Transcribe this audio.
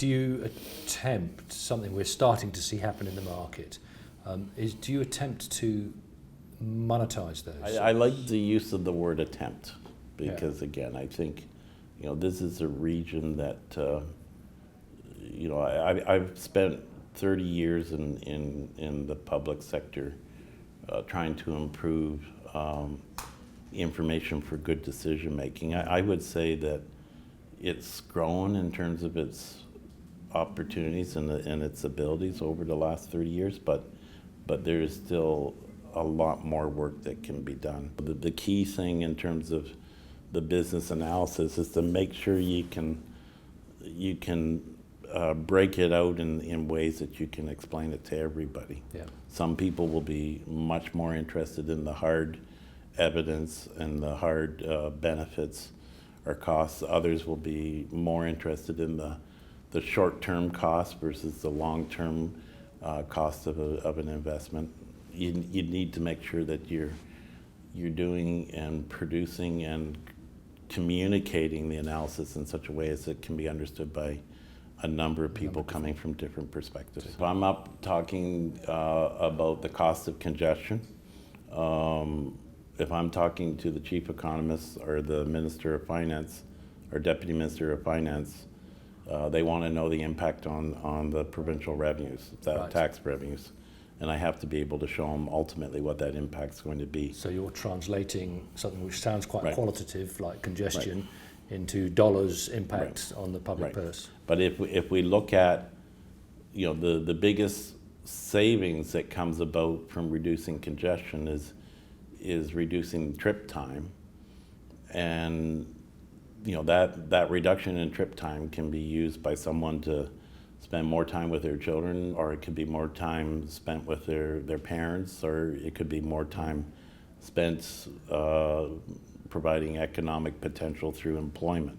do you attempt something we're starting to see happen in the market? Do you attempt to monetize those? I like the use of the word attempt because, again, I think this is a region that I've spent 30 years in the public sector trying to improve information for good decision making. I would say that it's grown in terms of its opportunities and its abilities over the last 30 years, but there is still a lot more work that can be done. The key thing in terms of the business analysis is to make sure you can break it out in ways that you can explain it to everybody. Yeah. Some people will be much more interested in the hard evidence and the hard benefits or costs. Others will be more interested in the short-term cost versus the long-term cost of an investment. You need to make sure that you're doing and producing and communicating the analysis in such a way as it can be understood by a number of people coming from different perspectives. If I'm up talking about the cost of congestion, if I'm talking to the chief economist or the Minister of Finance or Deputy Minister of Finance, they want to know the impact on the provincial revenues, tax revenues. And I have to be able to show them ultimately what that impact's going to be. So you're translating something which sounds quite qualitative, like congestion, into dollars impact on the public purse. But if we look at the biggest savings that comes about from reducing congestion is reducing trip time, and that reduction in trip time can be used by someone to spend more time with their children, or it could be more time spent with their parents, or it could be more time spent providing economic potential through employment.